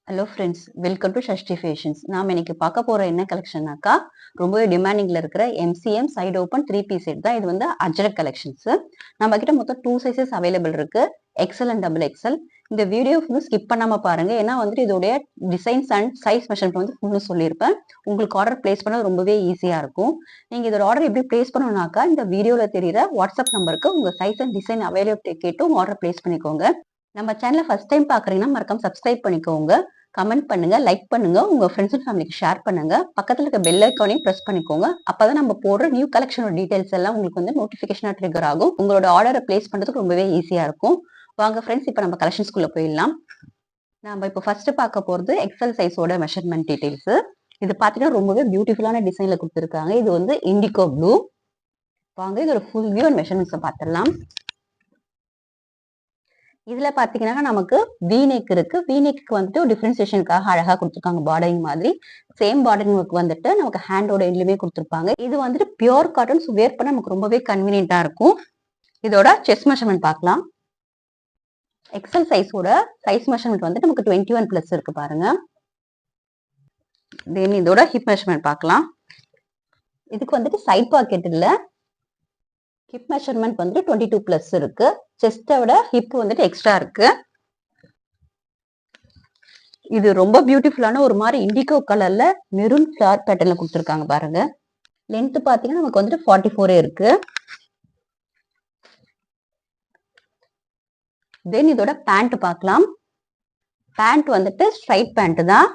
Hello friends, welcome to Shashti fashions. நாம் இன்னைக்கு பார்க்க போற என்ன கலெக்ஷன்னாக்கா, ரொம்பவே டிமாண்டிங்ல இருக்கிற MCM side open 3 piece set தான். இது வந்து அஜ்ரக் கலெக்ஷன்ஸ். நம்ம கிட்ட மொத்தம் 2 சைஸஸ் அவைலபிள் இருக்கு, எக்ஸல் அண்ட் டபுள் எக்ஸல். இந்த வீடியோ ஃபுல்லு ஸ்கிப் பண்ணாம பாருங்க, ஏன்னா வந்துட்டு இதோடைய டிசைன்ஸ் அண்ட் சைஸ் மெஷர்மெண்ட் வந்து ஃபுல்லு சொல்லியிருப்பேன். உங்களுக்கு ஆர்டர் பிளேஸ் பண்ண ரொம்பவே ஈஸியா இருக்கும். நீங்க இதோட ஆர்டர் எப்படி பிளேஸ் பண்ணணும்னாக்கா, இந்த வீடியோல தெரியுற வாட்ஸ்அப் நம்பருக்கு உங்க சைஸ் அண்ட் டிசைன் அவைலபிலிட்டி கேட்டு உங்க ஆர்டர் பிளேஸ் பண்ணிக்கோங்க. நம்ம சேனலை ஃபர்ஸ்ட் டைம் பாக்குறீங்கன்னா மறக்காம சப்ஸ்கிரைப் பண்ணிக்கோங்க, கமெண்ட் பண்ணுங்க, லைக் பண்ணுங்க, உங்க ஃப்ரெண்ட்ஸ் அண்ட் ஃபேமிலிக்கு ஷேர் பண்ணுங்க. பக்கத்துல இருக்க பெல் ஐக்கானையும் பிரஸ் பண்ணிக்கோங்க. அப்பதான் நம்ம போடுற நியூ கலெக்ஷனோட டீடைல்ஸ் எல்லாம் உங்களுக்கு வந்து நோட்டிபிகேஷனா ட்ரிகர் ஆகும். உங்களோட ஆர்டரை பிளேஸ் பண்றதுக்கு ரொம்பவே ஈஸியா இருக்கும். வாங்க ஃப்ரெண்ட்ஸ், இப்போ நம்ம கலெக்ஷன்ஸ்குள்ள போயிடலாம். நம்ம இப்போ ஃபர்ஸ்ட் பார்க்க போறது எக்ஸல் சைஸோட மெஷர்மெண்ட் டீடைல்ஸ். இது பாத்தீங்கன்னா ரொம்பவே பியூட்டிஃபுல்லான டிசைன்ல கொடுத்துருக்காங்க. இது வந்து இண்டிகோ ப்ளூ. வாங்க இதோட ஃபுல் வியூ அண்ட் மெஷர்மெண்ட்ஸ் பார்த்துடலாம். இதுல பாத்தீங்கன்னா நமக்கு வீநெக் இருக்கு. வீநெக்கு வந்துட்டு டிஃபரன்சியேஷனுக்காக அழகா கொடுத்துருக்காங்க, பார்டரிங் மாதிரி. சேம் பார்டரிங் ஒர்க் வந்துட்டு நமக்கு ஹேண்டோட எண்ட்லயுமே கொடுத்துருப்பாங்க. இது வந்துட்டு பியோர் காட்டன், வேர் பண்ண நமக்கு ரொம்பவே கன்வீனியன்டா இருக்கும். இதோட செஸ்ட் மெஷர்மெண்ட் பார்க்கலாம். எக்ஸல் சைஸோட சைஸ் மெஷர்மெண்ட் வந்துட்டு நமக்கு 21+ இருக்கு பாருங்க. தென் இதோட ஹிப் மெஷர்மெண்ட் பார்க்கலாம். இதுக்கு வந்துட்டு சைட் பாக்கெட் இல்ல. ஹிப் மெஷர்மெண்ட் வந்து 22+ இருக்கு. செஸ்டோட ஹிப் வந்துட்டு எக்ஸ்ட்ரா இருக்கு. இது ரொம்ப பியூட்டிஃபுல்லான ஒரு மாதிரி இண்டிகோ கலர்ல மெரூன் ஃபிளவர் பேட்டர்ன்ல கொடுத்துருக்காங்க பாருங்க. லென்த் பாத்தீங்கன்னா நமக்கு வந்துட்டு 44 இருக்கு. தென் இதோட பேண்ட் பார்க்கலாம். பேண்ட் வந்துட்டு ஸ்ட்ரைட் பேண்ட் தான்.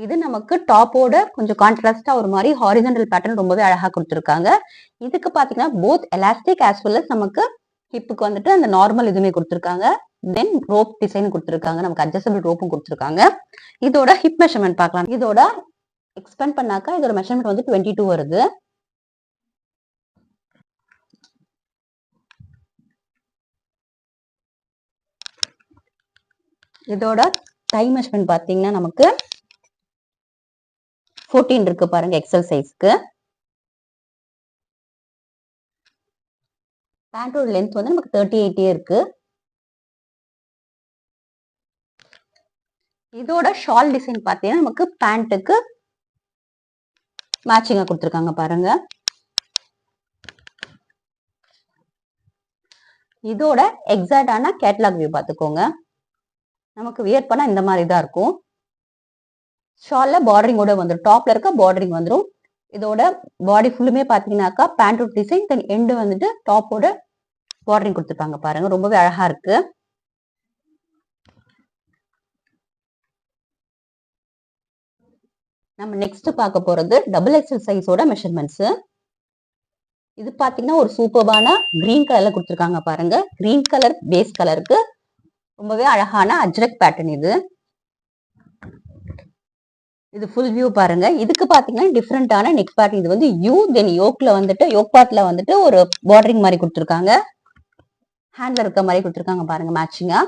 இது நமக்கு டாப்போட கொஞ்சம் கான்ட்ராஸ்டா ஒரு மாதிரி ஹாரிசன்டல் பேட்டர்ன் ரொம்பவே அழகா கொடுத்துருக்காங்க. இதுக்கு பாத்தீங்கன்னா both elastic as well as நமக்கு ஹிப்புக்கு வந்துட்டு அந்த நார்மல் இதுவுமே கொடுத்துருக்காங்க. தென் ரோப் டிசைன் கொடுத்துருக்காங்க, நமக்கு அட்ஜஸ்டபிள் ரோப்பும் கொடுத்துருக்காங்க. இதோட ஹிப் மெஷர்மெண்ட் பார்க்கலாம். இதோட எக்ஸ்பேண்ட் பண்ணாக்கா இதோட மெஷர்மெண்ட் வந்து 22 வருது. இதோட டை மெஷர்மெண்ட் பாத்தீங்கன்னா நமக்கு 14 இருக்கு பாருங்க எக்ஸல் சைஸ்க்கு. பேண்டோட லென்த் வந்து நமக்கு 38 இருக்கு. இதோட ஷால் டிசைன் பாத்தீங்கன்னா நமக்கு பேண்ட்டுக்கு மேட்சிங்கா கொடுத்துருக்காங்க பாருங்க. இதோட எக்ஸாக்டான கேட்டலாக் வியூ பாத்துக்கோங்க. நமக்கு வியர் பண்ணா இந்த மாதிரி தான் இருக்கும். ஷால்ல பார்டரிங்கோட வந்துடும், டாப்ல இருக்க பார்டரிங் வந்துடும். இதோட பாடி ஃபுல்லுமே பாத்தீங்கன்னாக்கா பேண்டோட டிசைன், தென் எண்டு வந்துட்டு டாப்போட பார்டரிங் கொடுத்துருப்பாங்க பாருங்க. ரொம்பவே அழகா இருக்கு. நம்ம நெக்ஸ்ட் பார்க்க போறது டபுள் எக்ஸல் சைஸோட மெஷர்மெண்ட்ஸ். இது பாத்தீங்கன்னா ஒரு சூப்பர்பான கிரீன் கலர்ல கொடுத்துருக்காங்க பாருங்க. கிரீன் கலர் பேஸ் கலருக்கு ரொம்பவே அழகான அஜ்ரக் பேட்டர்ன் இது. இது ஃபுல் வியூ பாருங்க. இதுக்கு பாத்தீங்கன்னா டிஃப்ரெண்டான நெக் பேட்டர்ன். இது வந்து யூ, தென் யோக்ல வந்துட்டு யோக் பார்ட்ல வந்துட்டு ஒரு பார்டரிங் மாதிரி கொடுத்துருக்காங்க. ஹேண்ட்ல இருக்க மாதிரி கொடுத்துருக்காங்க பாருங்க மேட்சிங்கா.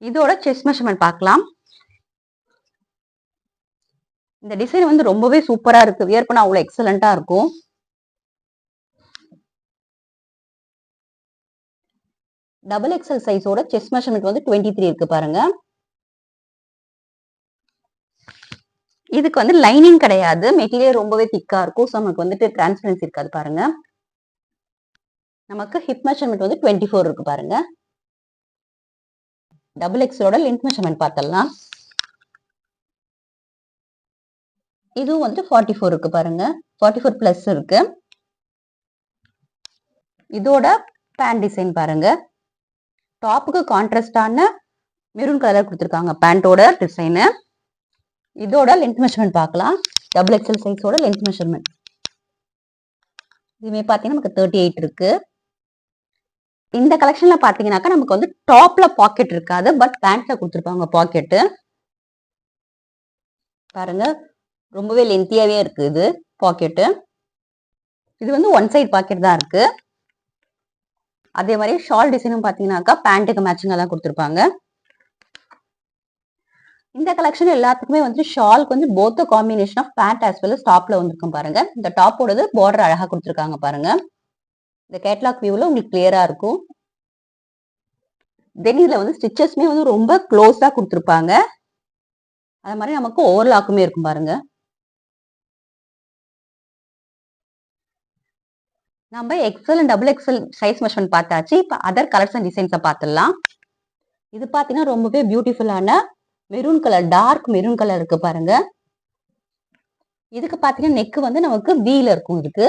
இதோட செஸ்ட் மெஷர்மெண்ட் பார்க்கலாம். இந்த டிசைன் வந்து ரொம்பவே சூப்பரா இருக்கு, வியர் பண்ண அவ்வளவு எக்ஸலண்டா இருக்கும். டபுள் எக்ஸல் சைஸோட செஸ்ட் மெஷர்மெண்ட் வந்து 23 இருக்கு பாருங்க. இதுக்கு வந்து லைனிங் கிடையாது, மெட்டீரியல் ரொம்பவே திக்கா இருக்கும். ஸோ நமக்கு வந்துட்டு டிரான்ஸ்பரன்சி இருக்காது பாருங்க. நமக்கு ஹிப் மெஷர்மெண்ட் வந்து 24 இருக்கு பாருங்க. டபுள் எக்ஸலோட லென்த் மெஷர்மெண்ட் பார்த்தலாம். இதுவும் வந்து 44 இருக்கு பாருங்க. 44+ இருக்கு. இதோட பேண்ட் டிசைன் பாருங்க. டாப்புக்கு கான்ட்ராஸ்டான மெரூன் கலர் கொடுத்துருக்காங்க பேண்டோட டிசைனு. இதோட லென்த் மெஷர்மெண்ட் பார்க்கலாம். டபுள் எக்ஸல் சைஸோட லென்த் மெஷர்மெண்ட் இதுமே பாத்தீங்கன்னா நமக்கு 38 இருக்கு. இந்த கலெக்ஷன்ல பாத்தீங்கன்னாக்கா நமக்கு வந்து டாப்ல பாக்கெட் இருக்காது, பட் பேண்ட்ல கொடுத்துருப்பாங்க பாக்கெட்டு பாருங்க. ரொம்பவே லென்த்தியாவே இருக்கு இது பாக்கெட்டு. இது வந்து ஒன் சைட் பாக்கெட் தான் இருக்கு. அதே மாதிரி ஷால் டிசைனும் பாத்தீங்கன்னாக்கா பேண்ட்டுக்கு மேட்சிங்கா தான் கொடுத்துருப்பாங்க. இந்த கலெக்ஷன் எல்லாத்துக்குமே வந்து ஷால்க்கு வந்து both combination of pant as well as டாப்ல வந்திருக்கும் பாருங்க. இந்த டாப்போடது பார்டர் அழகா கொடுத்துருக்காங்க பாருங்க. இந்த கேட்லாக் வியூல உங்களுக்கு கிளியரா இருக்கும். தென் இதுல வந்து ஸ்டிச்சஸ்மே வந்து ரொம்ப க்ளோஸா கொடுத்துருப்பாங்க. அது மாதிரி நமக்கு ஓவர்லாக்குமே இருக்கும் பாருங்க. நம்ம XL and double XL size measurement பார்த்தாச்சு. இப்போ அதர் கலர்ஸ் அண்ட் டிசைன்ஸை பார்த்துடலாம். இது பார்த்தீங்கன்னா ரொம்பவே பியூட்டிஃபுல்லான maroon colour, dark maroon colour இருக்கு பாருங்க. இதுக்கு பார்த்தீங்கன்னா நெக் வந்து நமக்கு வீல இருக்கும். இதுக்கு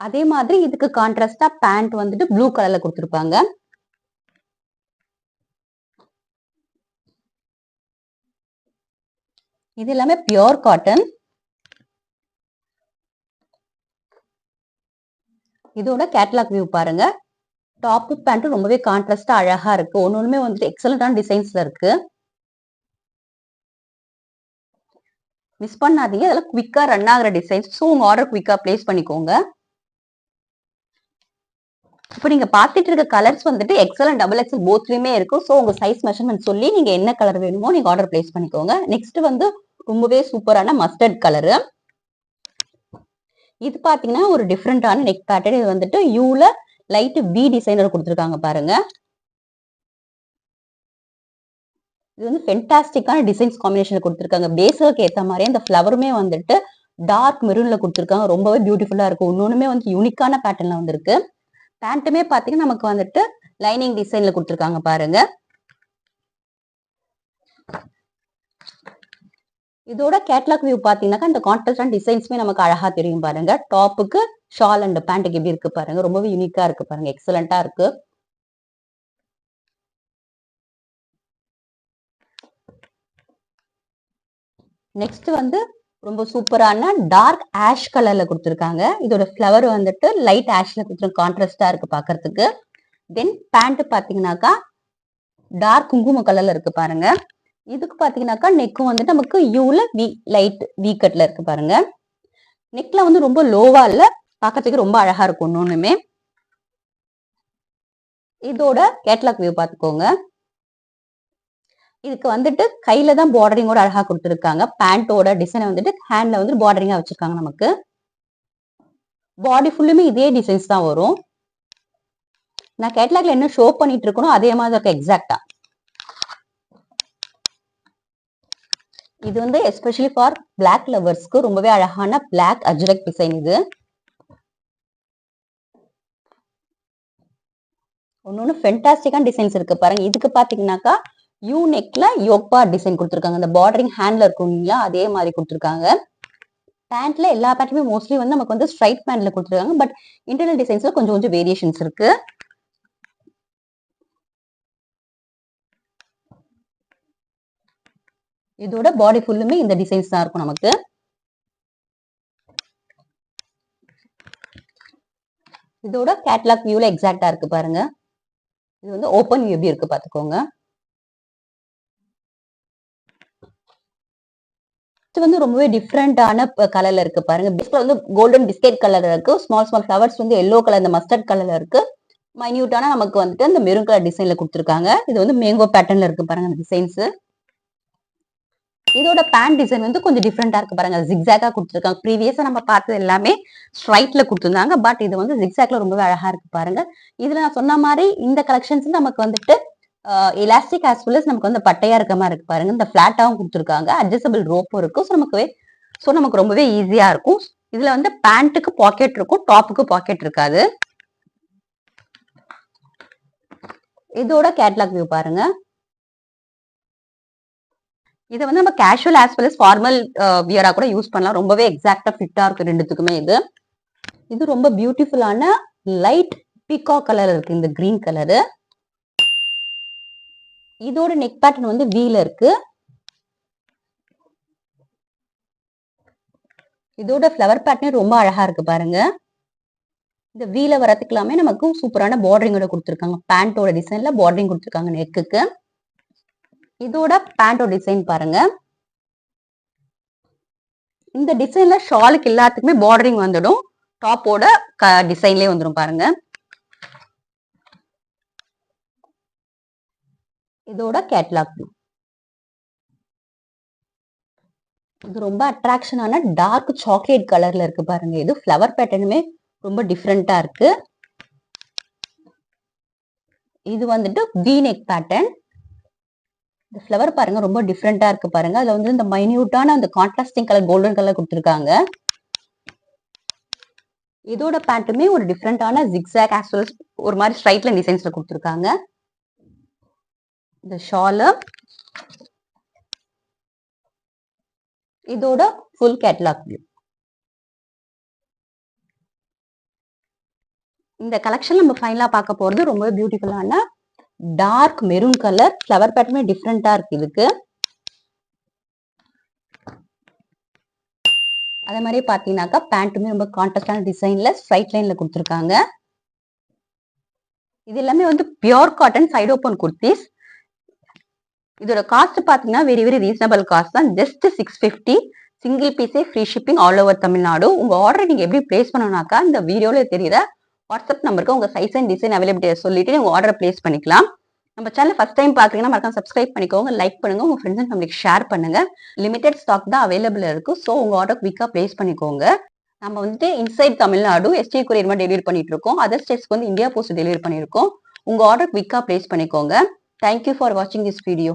அதே மாதிரி இதுக்கு கான்ட்ராஸ்டா பேண்ட் வந்துட்டு ப்ளூ கலர்ல கொடுத்துருப்பாங்க. இது எல்லாமே பியோர் காட்டன். இதோட கேட்லாக் வியூ பாருங்க. டாப் பேண்ட் ரொம்பவே கான்ட்ராஸ்டா அழகா இருக்கு. ஒன்னொன்னுமே வந்துட்டு எக்ஸலண்டான டிசைன்ஸ்ல இருக்கு. மிஸ் பண்ணாதீங்க. இதெல்லாம் குவிக்கா ரன் ஆகிற டிசைன்ஸ். ஸோ உங்க ஆர்டர் குவிக்கா பிளேஸ் பண்ணிக்கோங்க. இப்போ நீங்க பார்த்துட்டு இருக்க கலர்ஸ் வந்துட்டு எக்ஸல் அண்ட் டபுள் எக்ஸல் போத்லயுமே இருக்கும். ஸோ உங்க சைஸ் மெஷர்மெண்ட் சொல்லி நீங்க என்ன கலர் வேணுமோ நீங்க ஆர்டர் பிளேஸ் பண்ணிக்கோங்க. நெக்ஸ்ட் வந்து ரொம்பவே சூப்பரான மஸ்டர்ட் கலரு. இது பாத்தீங்கன்னா ஒரு டிஃப்ரெண்டான நெக் பேட்டர்ன். இது வந்துட்டு யூல லைட் வி டிசைனர் கொடுத்துருக்காங்க பாருங்க. இது வந்து ஃபென்டாஸ்டிக்கான டிசைன்ஸ் காம்பினேஷன்ல கொடுத்துருக்காங்க. பேஸுக்கு ஏற்ற மாதிரியே இந்த ஃப்ளவருமே வந்துட்டு டார்க் மெரூன்ல கொடுத்துருக்காங்க. ரொம்பவே பியூட்டிஃபுல்லா இருக்கும். இன்னொன்னுமே வந்து யூனிக்கான பேட்டர்ன்ல வந்திருக்கு. பேண்ட்டுமே பாத்தீங்கன்னா நமக்கு வந்துட்டு லைனிங் டிசைன்ல கொடுத்துருக்காங்க பாருங்க. இதோட கேட்லாக் வியூ பாத்தீங்கன்னா இந்த கான்ட்ராஸ்டான டிசைன்ஸ்மே நமக்கு அழகா தெரியும் பாருங்க. டாப்புக்கு ஷால் அண்ட் பேண்ட்டுக்கு எப்படி இருக்கு பாருங்க. ரொம்பவே யூனிக்கா இருக்கு பாருங்க. எக்ஸலண்டா இருக்கு. நெக்ஸ்ட் வந்து ரொம்ப சூப்பரான டார்க் ஆஷ் கலர்ல கொடுத்துருக்காங்க. இதோட ஃப்ளவர் வந்துட்டு லைட் ஆஷ்ல கொடுத்துருக்க கான்ட்ராஸ்டா இருக்கு பாக்குறதுக்கு. தென் பேண்ட் பாத்தீங்கன்னாக்கா டார்க் குங்கும கலர்ல இருக்கு பாருங்க. இதுக்கு பாத்தீங்கன்னாக்கா நெக்கும் வந்துட்டு நமக்கு யூல வி லைட் வி கட்ல இருக்கு பாருங்க. நெக்ல வந்து ரொம்ப லோவா இல்ல, பாக்கிறதுக்கு ரொம்ப அழகா இருக்கும். இன்னொன்னுமே இதோட கேட்லாக் வியூ பாத்துக்கோங்க. இதுக்கு வந்துட்டு கையில தான் பார்டரிங்கோட அழகா கொடுத்துருக்காங்க. பேண்டோட டிசைனை வந்துட்டு ஹேண்ட்ல வந்து பார்டரிங்கா வச்சிருக்காங்க. நமக்கு பாடி ஃபுல்லுமே இதே டிசைன்ஸ் தான் வரும். நான் கேட்லாக்ல என்ன ஷோ பண்ணிட்டு இருக்கணும் அதே மாதிரி இருக்கு எக்ஸாக்டா. இது வந்து எஸ்பெஷலி ஃபார் பிளாக் லவர்ஸ்க்கு ரொம்பவே அழகான பிளாக் அஜ்ரக் டிசைன். இது ஒன்னொன்னு ஃபென்டாஸ்டிக்கான டிசைன்ஸ் இருக்கு பாருங்க. இதுக்கு பாத்தீங்கன்னாக்கா யூ நெக்ல யோக்பா டிசைன் கொடுத்துருக்காங்க. இந்த பார்டரிங் ஹேண்ட்ல இருக்கும் இல்லையா, அதே மாதிரி கொடுத்துருக்காங்க. பேண்ட்ல எல்லா பேண்ட்டுமே மோஸ்ட்லி வந்து நமக்கு வந்து ஸ்ட்ரைட் பேண்ட்ல கொடுத்துருக்காங்க. பட் இன்டர்னல் டிசைன்ஸ்ல கொஞ்சம் கொஞ்சம் வேரியேஷன்ஸ் இருக்கு. இதோட பாடி ஃபுல்லுமே இந்த டிசைன்ஸ் தான் இருக்கும் நமக்கு. இதோட கேட்லாக் வியூல எக்ஸாக்டா இருக்கு பாருங்க. இது வந்து ஓப்பன் வியூ எப்படி இருக்கு பாத்துக்கோங்க. இது வந்து ரொம்பவே டிஃப்ரெண்டான கலர்ல இருக்கு பாருங்க. பேஸ்ல வந்து கோல்டன் பிஸ்கெட் கலர்ல இருக்கு. ஸ்மால் ஸ்மால் ஃபிளவர்ஸ் வந்து எல்லோ கலர், இந்த மஸ்டர்ட் கலர்ல இருக்கு. மைன்யூட்டான நமக்கு வந்துட்டு அந்த மெரூன் கலர் டிசைன்ல கொடுத்துருக்காங்க. இது வந்து மேங்கோ பேட்டர்ன்ல இருக்கு பாருங்க அந்த டிசைன்ஸ். இதோட பேண்ட் டிசைன் வந்து கொஞ்சம் டிஃப்ரெண்டா இருக்கு பாருங்க. ஜிக்ஸாக்கா கொடுத்துருக்காங்க. ப்ரீவியஸா நம்ம பார்த்தது எல்லாமே ஸ்ட்ரைட்ல கொடுத்துருந்தாங்க. பட் இது வந்து ஜிக்ஸாக்ல ரொம்பவே அழகா இருக்கு பாருங்க. இதுல நான் சொன்ன மாதிரி இந்த கலெக்ஷன்ஸ் நமக்கு வந்துட்டு எலாஸ்டிக் ஆஸ் வெல் அஸ் நமக்கு வந்து பட்டையா இருக்க மாதிரி இருக்கு பாருங்க. இந்த பிளாட்டாவும் கொடுத்துருக்காங்க. அட்ஜஸ்டபிள் ரோப்பும் இருக்கும். ஸோ நமக்கு ரொம்பவே ஈஸியா இருக்கும். இதுல வந்து பேண்ட்டுக்கு பாக்கெட் இருக்கும், டாப்புக்கு பாக்கெட் இருக்காது. இதோட கேட்லாக் வியூ பாருங்க. இதை வந்து நம்ம casual as well as formal வியரா கூட யூஸ் பண்ணலாம். ரொம்பவே எக்ஸாக்டா ஃபிட்டா இருக்கு ரெண்டுத்துக்குமே. இது ரொம்ப பியூட்டிஃபுல்லான லைட் பீகா கலர் இருக்கு. இந்த கிரீன் கலரு. இதோட நெக் பேட்டர்ன் வந்து வீல இருக்கு. இதோட ஃபிளவர் பேட்டர்ன் ரொம்ப அழகா இருக்கு பாருங்க. இந்த வீல வரதுக்கெல்லாமே நமக்கு சூப்பரான பார்டரிங்கோட கொடுத்துருக்காங்க. பேண்டோட டிசைன்ல பார்டரிங் கொடுத்துருக்காங்க நெக்குக்கு. இதோட பேண்டோட டிசைன் பாருங்க. இந்த டிசைன்ல ஷாலுக்கு எல்லாத்துக்குமே பார்டரிங் வந்துடும். டாப்போட டிசைன்லயே வந்துடும் பாருங்க. இதோட கேட்லாக். இது ரொம்ப அட்ராக்ஷனான டார்க் சாக்லேட் கலர்ல இருக்கு பாருங்க. இது ஃப்ளவர் பேட்டர்னுமே ரொம்ப டிஃப்ரெண்டா இருக்கு. இது வந்துட்டு வி நெக் பேட்டர்ன். இந்த ஃப்ளவர் பாருங்க ரொம்ப டிஃப்ரெண்டா இருக்கு பாருங்க. அதுல வந்து இந்த மைன்யூட்டான அந்த கான்ட்ராஸ்டிங் கலர் கோல்டன் கலர் கொடுத்துருக்காங்க. இதோட பேண்ட்டுமே ஒரு டிஃப்ரெண்டான ஜிக்ஸாக் ஆஸ் வெல் ஒரு மாதிரி ஸ்ட்ரைட் லைன் டிசைன்ஸ்ல கொடுத்துருக்காங்க. இந்த ஷாலு இதோட ஃபுல் கேட்லாக் வியூ. இந்த கலெக்ஷன் நம்ம ஃபைனலா பார்க்க போறது ரொம்ப பியூட்டிஃபுல்லான டார்க் மெரூன் கலர். ஃப்ளவர் பேட்டர்னுமே டிஃப்ரெண்டா இருக்கு இதுக்கு. அதே மாதிரி பாத்தீங்கன்னாக்கா பேண்ட்டுமே ரொம்ப கான்ட்ராஸ்டான டிசைன்ல ஸ்ட்ரைட் லைன்ல கொடுத்துருக்காங்க. இது எல்லாமே வந்து pure cotton side open kurtis. இதோட காஸ்ட் பாத்தீங்கன்னா வெரி வெரி ரீசனபிள் காஸ்ட் தான். ஜஸ்ட் 650. சிங்கிள் பீஸே free shipping all over Tamil Nadu. உங்க ஆர்டர் நீங்க எப்படி பிளேஸ் பண்ணணும்னாக்கா இந்த வீடியோல தெரியுற வாட்ஸ்அப் நம்பருக்கு உங்க சைஸ் அண்ட் டிசைன் அவைலபிலிட்டியை சொல்லிட்டு உங்க ஆர்டர் பிளேஸ் பண்ணிக்கலாம். நம்ம சேனல் ஃபர்ஸ்ட் டைம் பாக்குறீங்கன்னா மறக்காம சப்ஸ்கிரைப் பண்ணிக்கோங்க, லைக் பண்ணுங்க, உங்க ஃப்ரெண்ட்ஸ் அண்ட் ஃபேமிலிக்கு ஷேர் பண்ணுங்க. லிமிடெட் ஸ்டாக் தான் அவைலபிள் இருக்கு. ஸோ உங்க ஆர்டர் குவிக்கா பிளேஸ் பண்ணிக்கோங்க. நம்ம வந்துட்டு இன்சைட் தமிழ்நாடு எஸ்டி கொரியர் மாதிரி டெலிவரி பண்ணிட்டு இருக்கோம். அதர் ஸ்டேட்ஸ்க்கு வந்து இந்தியா போஸ்ட் டெலிவரி பண்ணிருக்கோம். உங்க ஆர்டர் குவிக்கா பிளேஸ் பண்ணிக்கோங்க. தேங்க்யூ ஃபார் வாட்சிங் திஸ் வீடியோ.